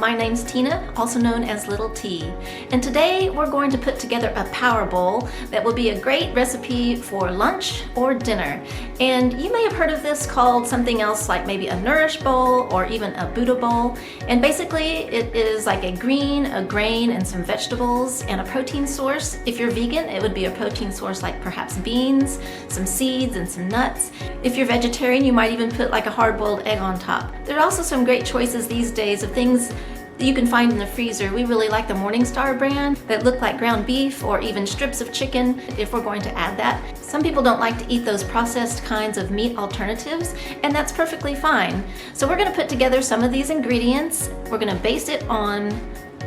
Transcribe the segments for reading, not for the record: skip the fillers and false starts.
My name's Tina, also known as Little T, and today we're going to put together a power bowl that will be a great recipe for lunch or dinner. And you may have heard of this called something else, like maybe a Nourish bowl or even a Buddha bowl. And basically it is like a green, a grain, and some vegetables and a protein source. If you're vegan, it would be a protein source like perhaps beans, some seeds, and some nuts. If you're vegetarian, you might even put like a hard-boiled egg on top. There are also some great choices these days of things that you can find in the freezer. We really like the Morningstar brand that look like ground beef or even strips of chicken if we're going to add that. Some people don't like to eat those processed kinds of meat alternatives, and that's perfectly fine. So we're gonna put together some of these ingredients. We're gonna base it on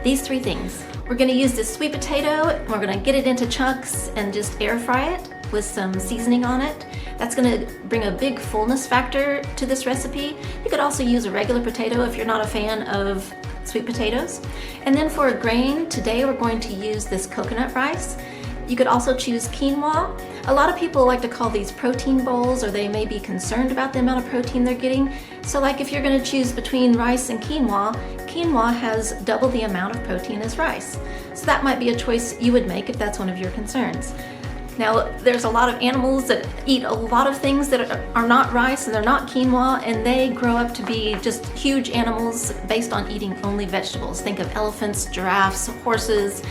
these three things. We're gonna use this sweet potato, we're gonna get it into chunks and just air fry it with some seasoning on it. That's gonna bring a big fullness factor to this recipe. You could also use a regular potato if you're not a fan of sweet potatoes. And then for a grain, today we're going to use this coconut rice. You could also choose quinoa. A lot of people like to call these protein bowls, or they may be concerned about the amount of protein they're getting. So like if you're gonna choose between rice and quinoa, quinoa has double the amount of protein as rice. So that might be a choice you would make if that's one of your concerns. Now, there's a lot of animals that eat a lot of things that are not rice and they're not quinoa, and they grow up to be just huge animals based on eating only vegetables. Think of elephants, giraffes, horses,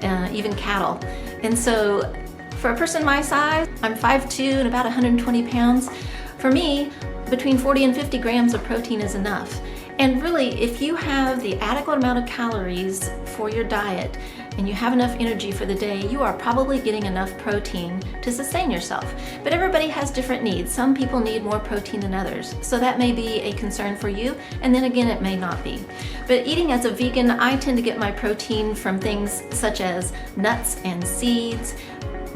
even cattle. And so for a person my size, I'm 5'2" and about 120 pounds. For me, between 40 and 50 grams of protein is enough. And really, if you have the adequate amount of calories for your diet and you have enough energy for the day, you are probably getting enough protein to sustain yourself. But everybody has different needs. Some people need more protein than others. So that may be a concern for you, and then again, it may not be. But eating as a vegan, I tend to get my protein from things such as nuts and seeds,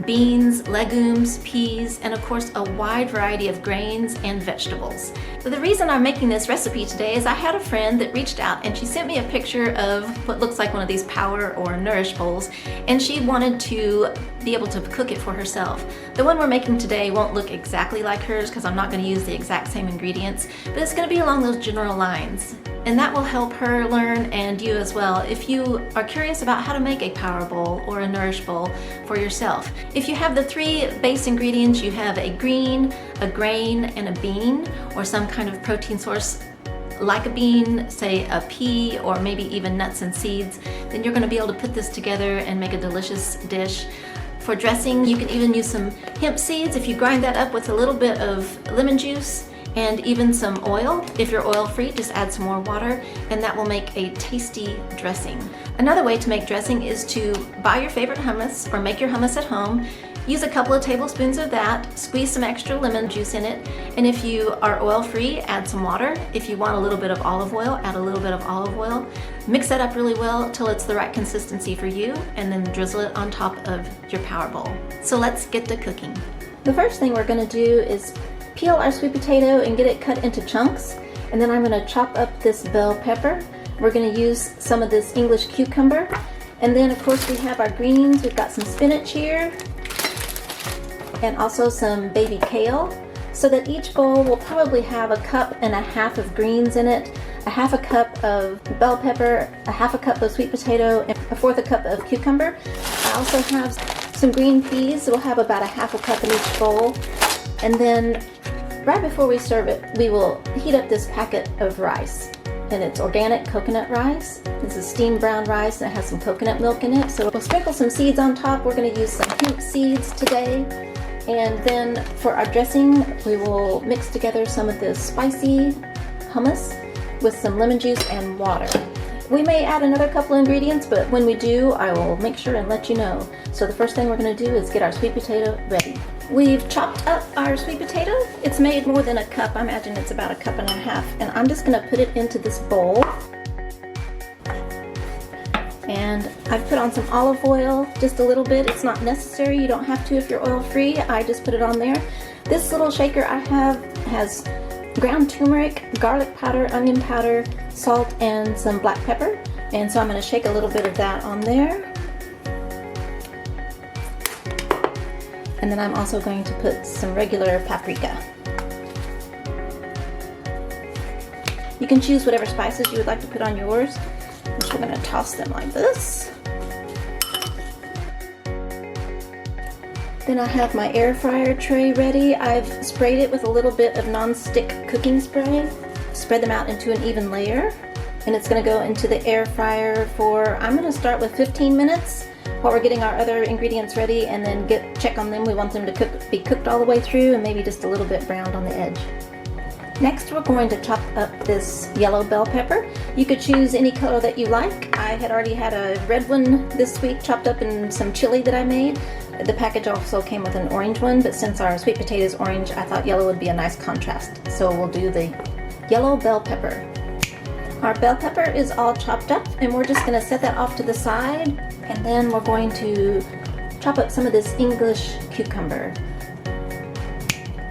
beans, legumes, peas, and of course a wide variety of grains and vegetables. So the reason I'm making this recipe today is I had a friend that reached out and she sent me a picture of what looks like one of these Power or Nourish bowls, and she wanted to be able to cook it for herself. The one we're making today won't look exactly like hers because I'm not going to use the exact same ingredients, but it's going to be along those general lines. And that will help her learn, and you as well, if you are curious about how to make a Power bowl or a Nourish bowl for yourself. If you have the three base ingredients, you have a green, a grain, and a bean, or some kind of protein source like a bean, say a pea, or maybe even nuts and seeds, then you're going to be able to put this together and make a delicious dish. For dressing, you can even use some hemp seeds if you grind that up with a little bit of lemon juice and even some oil. If you're oil free, just add some more water, and that will make a tasty dressing. Another way to make dressing is to buy your favorite hummus or make your hummus at home. Use a couple of tablespoons of that, squeeze some extra lemon juice in it, and if you are oil free, add some water. If you want a little bit of olive oil, add a little bit of olive oil. Mix that up really well till it's the right consistency for you, and then drizzle it on top of your Power bowl. So let's get to cooking. The first thing we're gonna do is peel our sweet potato and get it cut into chunks, and then I'm gonna chop up this bell pepper. We're gonna use some of this English cucumber, and then of course we have our greens. We've got some spinach here, and also some baby kale, so that each bowl will probably have a cup and a half of greens in it, a half a cup of bell pepper, a half a cup of sweet potato, and a fourth a cup of cucumber. I also have some green peas. We'll have about a half a cup in each bowl. And then right before we serve it, we will heat up this packet of rice. And it's organic coconut rice. This is steamed brown rice and it has some coconut milk in it. So we'll sprinkle some seeds on top. We're going to use some hemp seeds today. And then for our dressing, we will mix together some of this spicy hummus with some lemon juice and water. We may add another couple ingredients, but when we do, I will make sure and let you know. So the first thing we're going to do is get our sweet potato ready. We've chopped up our sweet potato. It's made more than a cup. I imagine it's about a cup and a half. And I'm just going to put it into this bowl. And I've put on some olive oil, just a little bit. It's not necessary. You don't have to if you're oil free. I just put it on there. This little shaker I have has ground turmeric, garlic powder, onion powder, salt, and some black pepper. And so I'm going to shake a little bit of that on there. And then I'm also going to put some regular paprika. You can choose whatever spices you would like to put on yours. we're going to toss them like this. Then I have my air fryer tray ready. I've sprayed it with a little bit of non-stick cooking spray. Spread them out into an even layer. And it's going to go into the air fryer for, I'm going to start with 15 minutes while we're getting our other ingredients ready, and then check on them. We want them to be cooked all the way through and maybe just a little bit browned on the edge. Next, we're going to chop up this yellow bell pepper. You could choose any color that you like. I had already had a red one this week chopped up in some chili that I made. The package also came with an orange one, but since our sweet potato is orange, I thought yellow would be a nice contrast. So we'll do the yellow bell pepper. Our bell pepper is all chopped up, and we're just going to set that off to the side, and then we're going to chop up some of this English cucumber.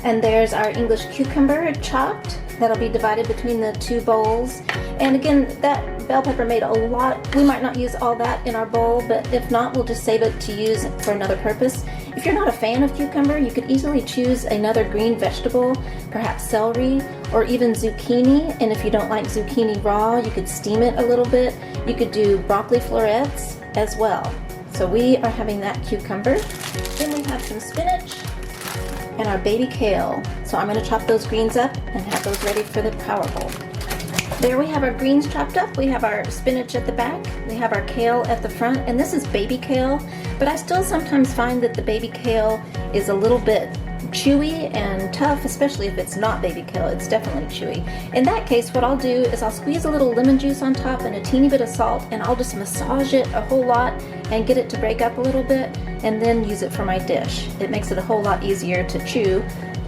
And there's our English cucumber chopped. That'll be divided between the two bowls. And again, that bell pepper made a lot. We might not use all that in our bowl, but if not, we'll just save it to use for another purpose. If you're not a fan of cucumber, you could easily choose another green vegetable, perhaps celery or even zucchini. And if you don't like zucchini raw, you could steam it a little bit. You could do broccoli florets as well. So we are having that cucumber. Then we have some spinach and our baby kale. So I'm going to chop those greens up and have those ready for the power bowl. There we have our greens chopped up. We have our spinach at the back. We have our kale at the front, and this is baby kale, but I still sometimes find that the baby kale is a little bit chewy and tough, especially if it's not baby kale. It's definitely chewy. In that case, what I'll do is I'll squeeze a little lemon juice on top and a teeny bit of salt, and I'll just massage it a whole lot and get it to break up a little bit, and then use it for my dish. It makes it a whole lot easier to chew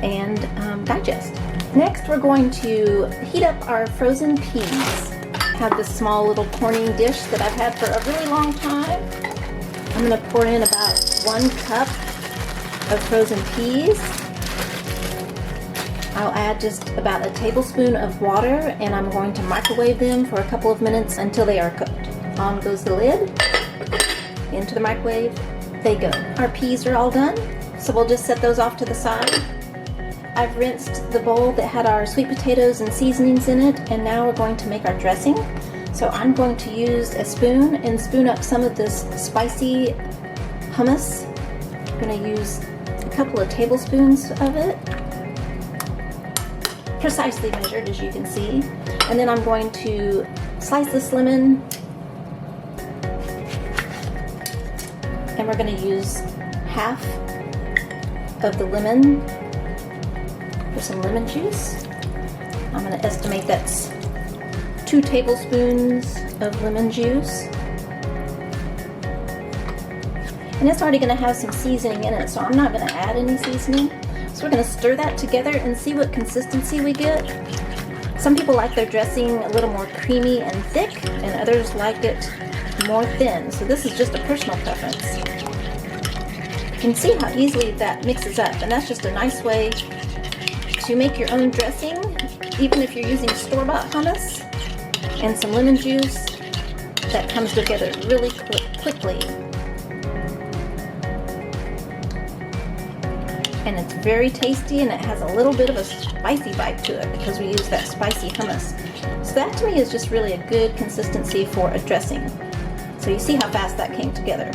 and digest. Next, we're going to heat up our frozen peas. I have this small little corning dish that I've had for a really long time. I'm going to pour in about 1 cup of frozen peas. I'll add just about a tablespoon of water, and I'm going to microwave them for a couple of minutes until they are cooked. On goes the lid, into the microwave they go. Our peas are all done, so we'll just set those off to the side. I've rinsed the bowl that had our sweet potatoes and seasonings in it, and now we're going to make our dressing. So I'm going to use a spoon and spoon up some of this spicy hummus. I'm going to use a couple of tablespoons of it, precisely measured as you can see. And then I'm going to slice this lemon, and we're going to use half of the lemon for some lemon juice. I'm going to estimate that's 2 tablespoons of lemon juice. And it's already going to have some seasoning in it, so I'm not going to add any seasoning. So we're going to stir that together and see what consistency we get. Some people like their dressing a little more creamy and thick, and others like it more thin. So this is just a personal preference. You can see how easily that mixes up, and that's just a nice way to make your own dressing, even if you're using store-bought hummus and some lemon juice. That comes together really quickly. And it's very tasty, and it has a little bit of a spicy bite to it because we use that spicy hummus. So that to me is just really a good consistency for a dressing. So you see how fast that came together.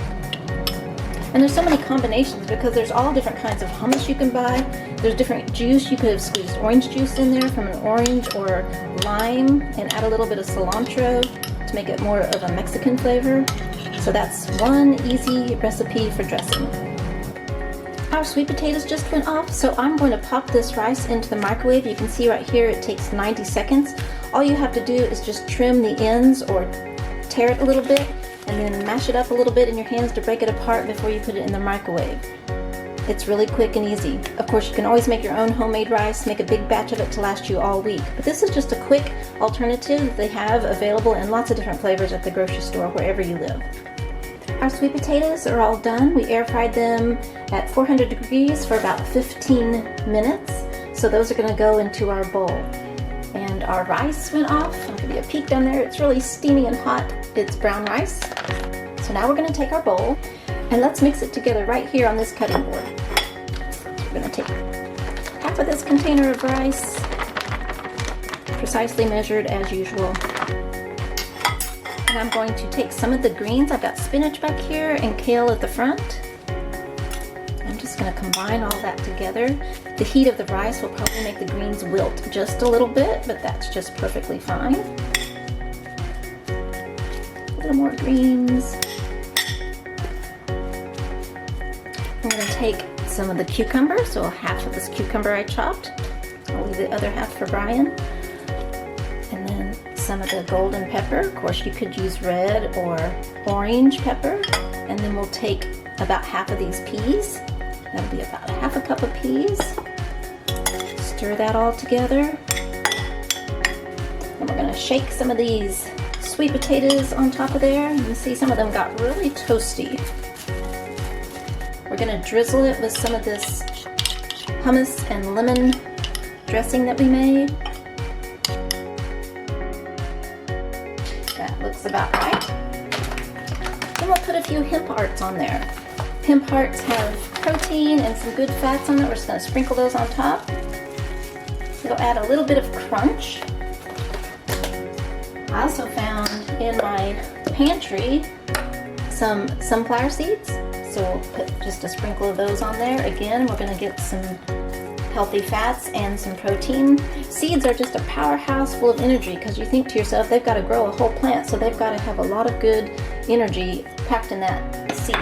And there's so many combinations because there's all different kinds of hummus you can buy. There's different juice. You could have squeezed orange juice in there from an orange or lime and add a little bit of cilantro to make it more of a Mexican flavor. So that's one easy recipe for dressing. Our sweet potatoes just went off, so I'm going to pop this rice into the microwave. You can see right here it takes 90 seconds. All you have to do is just trim the ends or tear it a little bit, and then mash it up a little bit in your hands to break it apart before you put it in the microwave. It's really quick and easy. Of course, you can always make your own homemade rice, make a big batch of it to last you all week. But this is just a quick alternative that they have available in lots of different flavors at the grocery store wherever you live. Our sweet potatoes are all done. We air fried them at 400 degrees for about 15 minutes. So those are going to go into our bowl. And our rice went off. I'll give you a peek down there. It's really steamy and hot. It's brown rice. So now we're going to take our bowl and let's mix it together right here on this cutting board. We're going to take half of this container of rice, precisely measured as usual. And I'm going to take some of the greens. I've got spinach back here and kale at the front. I'm just going to combine all that together. The heat of the rice will probably make the greens wilt just a little bit, but that's just perfectly fine. A little more greens. I'm going to take some of the cucumber, so half of this cucumber I chopped. I'll leave the other half for Brian. And then some of the golden pepper. Of course, you could use red or orange pepper. And then we'll take about half of these peas. That'll be about half a cup of peas. Stir that all together. And we're going to shake some of these sweet potatoes on top of there. You can see some of them got really toasty. We're going to drizzle it with some of this hummus and lemon dressing that we made. That looks about right. Then we'll put a few hemp hearts on there. Hemp hearts have protein and some good fats on it. We're just going to sprinkle those on top. It'll add a little bit of crunch. I also found in my pantry some sunflower seeds. So we'll put just a sprinkle of those on there. Again, we're going to get some healthy fats and some protein. Seeds are just a powerhouse full of energy because you think to yourself, they've got to grow a whole plant, so they've got to have a lot of good energy packed in that seed.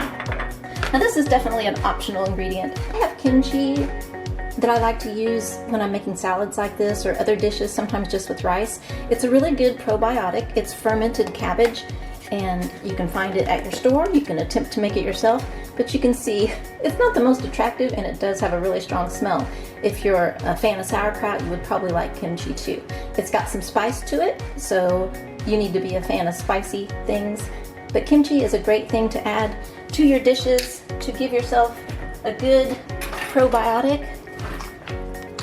Now this is definitely an optional ingredient. I have kimchi that I like to use when I'm making salads like this or other dishes, sometimes just with rice. It's a really good probiotic. It's fermented cabbage, and you can find it at your store. You can attempt to make it yourself, but you can see it's not the most attractive, and it does have a really strong smell. If you're a fan of sauerkraut, you would probably like kimchi too. It's got some spice to it, so you need to be a fan of spicy things. But kimchi is a great thing to add to your dishes to give yourself a good probiotic,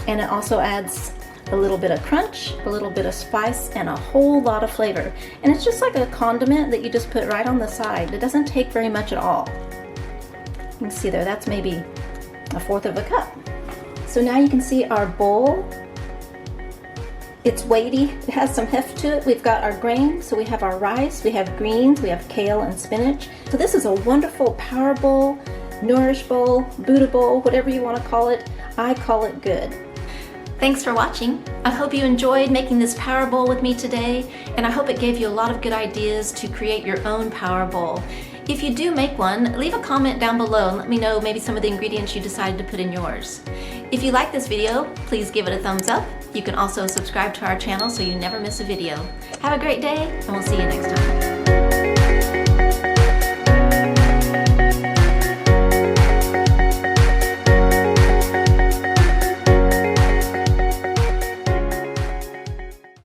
and it also adds a little bit of crunch, a little bit of spice, and a whole lot of flavor. And it's just like a condiment that you just put right on the side. It doesn't take very much at all. You can see there, that's maybe 1/4 of a cup. So now you can see our bowl. It's weighty, it has some heft to it. We've got our grain, so we have our rice, we have greens, we have kale and spinach. So this is a wonderful power bowl, Nourish bowl, Buddha bowl, whatever you want to call it. I call it good. Thanks for watching. I hope you enjoyed making this power bowl with me today, and I hope it gave you a lot of good ideas to create your own power bowl. If you do make one, leave a comment down below and let me know maybe some of the ingredients you decided to put in yours. If you like this video, please give it a thumbs up. You can also subscribe to our channel so you never miss a video. Have a great day, and we'll see you next time.